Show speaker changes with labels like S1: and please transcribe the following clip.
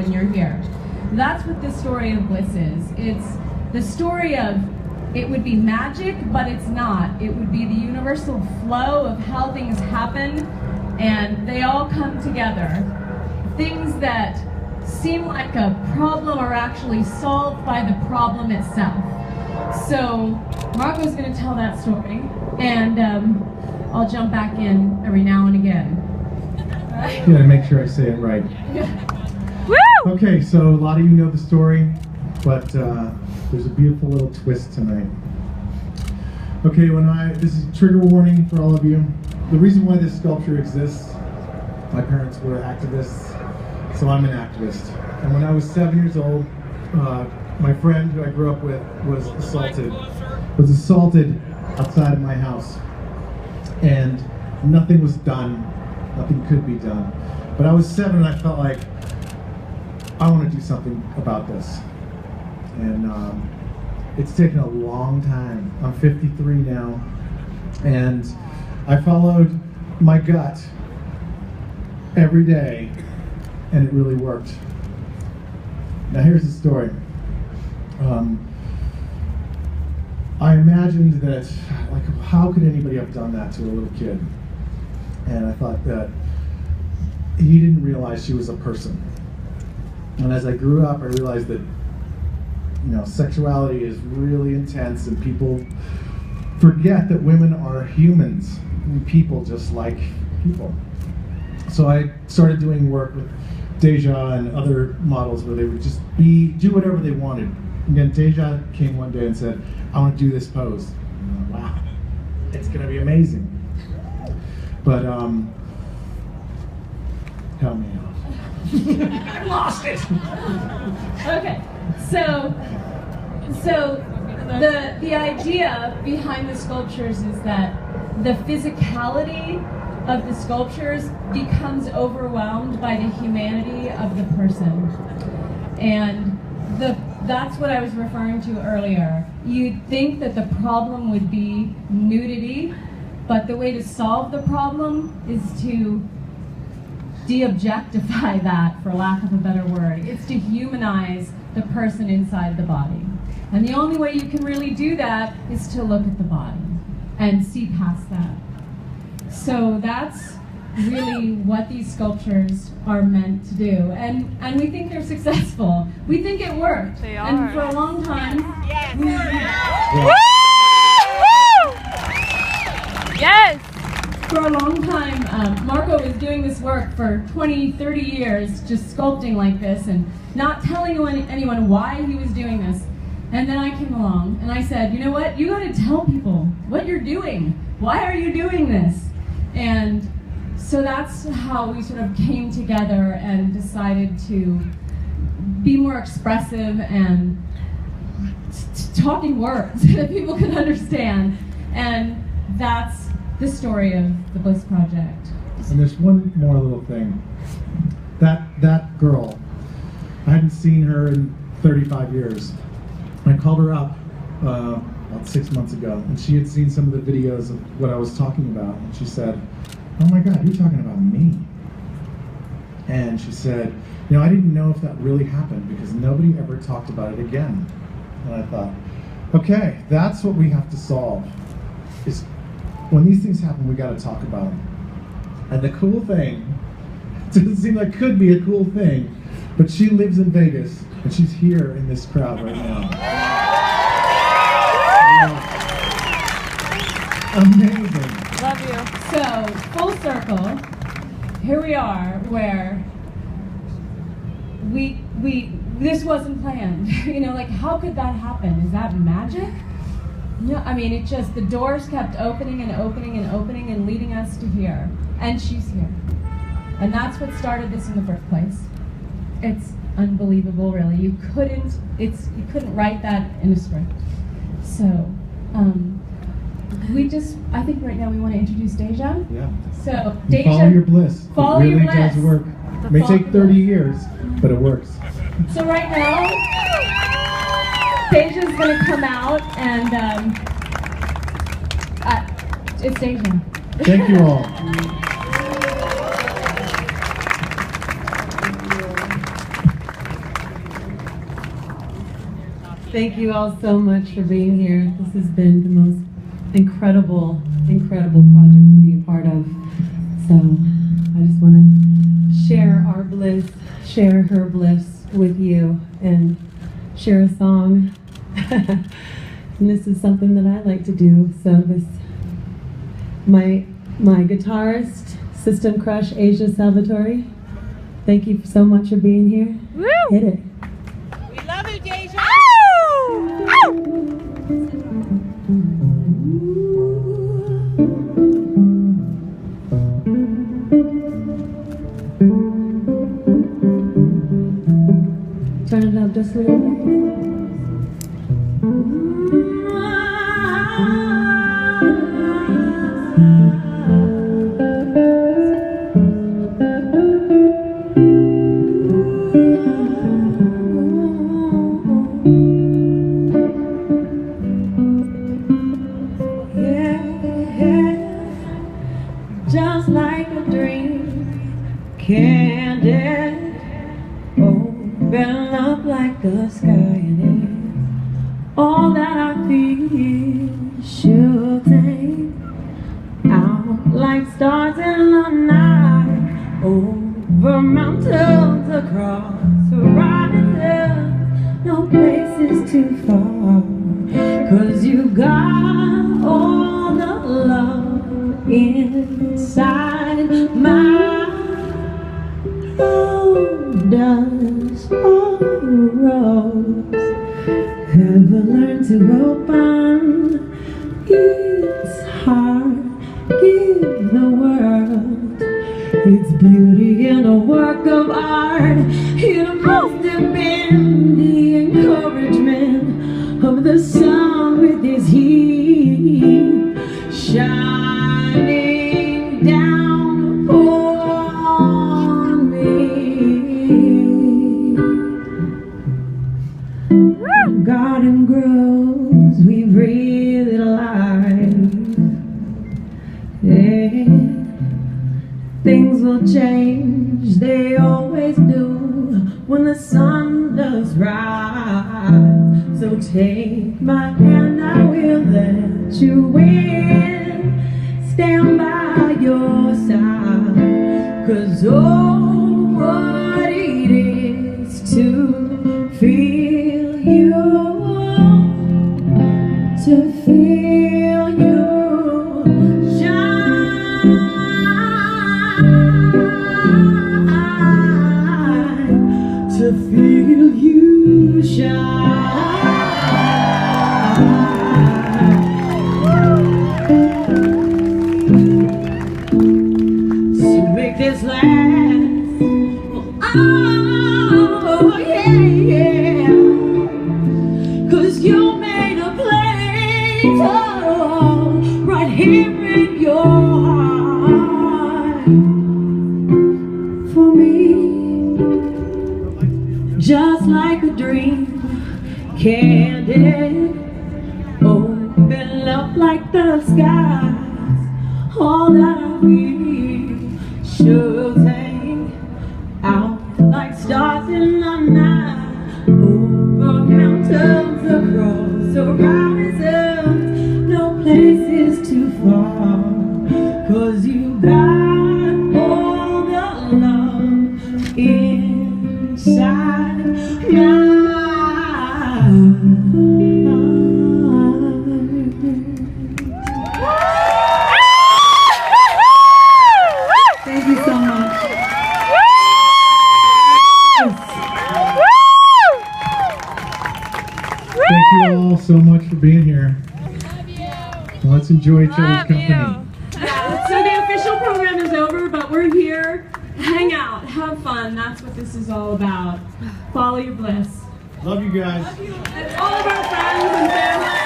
S1: when you're here. That's what the story of Bliss is. It's the story of, it would be magic, but it's not. It would be the universal flow of how things happen, and they all come together. Things that seem like a problem are actually solved by the problem itself. So Marco's going to tell that story, and I'll jump back in every now and again.
S2: Yeah, to make sure I say it right.
S3: Woo!
S2: Okay, so a lot of you know the story, but there's a beautiful little twist tonight. Okay, this is a trigger warning for all of you. The reason why this sculpture exists, my parents were activists, so I'm an activist. And when I was 7 years old, my friend who I grew up with was assaulted outside of my house. And nothing was done, nothing could be done. But I was 7 and I felt like, I want to do something about this. And it's taken a long time. I'm 53 now, and I followed my gut every day, and it really worked. Now here's the story. I imagined that, like, how could anybody have done that to a little kid? And I thought that he didn't realize she was a person. And as I grew up, I realized that, you know, sexuality is really intense, and people forget that women are humans, people just like people. So I started doing work with Deja and other models where they would just do whatever they wanted. And then Deja came one day and said, I want to do this pose. And I'm like, wow, it's going to be amazing. But help me out. I lost it.
S1: Okay, so the idea behind the sculptures is that the physicality of the sculptures becomes overwhelmed by the humanity of the person, and that's what I was referring to earlier. You'd think that the problem would be nudity, but the way to solve the problem is to de-objectify that, for lack of a better word. It's to humanize the person inside the body. And the only way you can really do that is to look at the body and see past that. So that's really what these sculptures are meant to do. And we think they're successful. We think it worked.
S3: They are.
S1: And for a long time,
S3: Yes!
S1: For a long time, Marco was doing this work for 20, 30 years, just sculpting like this and not telling anyone why he was doing this. And then I came along and I said, you know what, you gotta tell people what you're doing. Why are you doing this? And so that's how we sort of came together and decided to be more expressive and talking words that people could understand. And that's the story of the Bliss Project.
S2: And there's one more little thing. That girl, I hadn't seen her in 35 years. I called her up about 6 months ago, and she had seen some of the videos of what I was talking about, and she said, oh my God, you're talking about me. And she said, you know, I didn't know if that really happened because nobody ever talked about it again. And I thought, okay, that's what we have to solve. Is when these things happen, we got to talk about them. And the cool thing, it doesn't seem like it could be a cool thing, but she lives in Vegas, and she's here in this crowd right now. Amazing.
S3: Love you.
S1: So, full circle, here we are where this wasn't planned. You know, like, how could that happen? Is that magic? No, I mean, it just, the doors kept opening and opening and opening and leading us to here. And she's here. And that's what started this in the first place. It's unbelievable, really. You couldn't write that in a script. So, I think right now we want to introduce Deja.
S2: Yeah.
S1: So, Deja.
S2: Follow your bliss.
S1: Follow
S2: it really
S1: your bliss.
S2: does work. It may take 30 years, but it works.
S1: So right now, Deja's going to come out and it's Deja.
S2: Thank you all.
S4: Thank you all so much for being here. This has been the most incredible, incredible project to be a part of. So I just want to share our bliss, share her bliss with you, and share a song. And this is something that I like to do. So my guitarist, System Crush, Asia Salvatore, thank you so much for being here.
S3: Woo!
S4: Hit it.
S5: We love you, Deja.
S3: Ow! Ow!
S4: Turn it up just a little bit. Just like a dream, candid, open up like the sky, and all that I feel shooting out like stars in the night, over mountains, across horizons, no place is too far, 'cause you got all the love inside my does all rose ever learn to open its heart, give the world its beauty in a work of art. It must have been the encouragement of the sun with its heat shining down on me. Garden grows, we breathe it alive. Yeah. Things will change, they always do, when the sun does rise. So take my hand, I will let you in, stand by your side, 'cause oh, what it is to feel you, to feel you shine, to feel you shine. To make this last, oh yeah, yeah, 'cause you made a place, oh, right here in your heart for me, just like a dream, candid, open up like the skies, all that I feel shooting out like stars in the night, over mountains, across horizons, no place is too far, 'cause you got all the love inside my Thank you so much.
S2: Thank you all so much for being here. Well, let's enjoy each other's company.
S1: So the official program is over, but we're here to hang out, have fun. That's what this is all about. Follow your bliss.
S2: Love you guys.
S1: And all of our friends and family.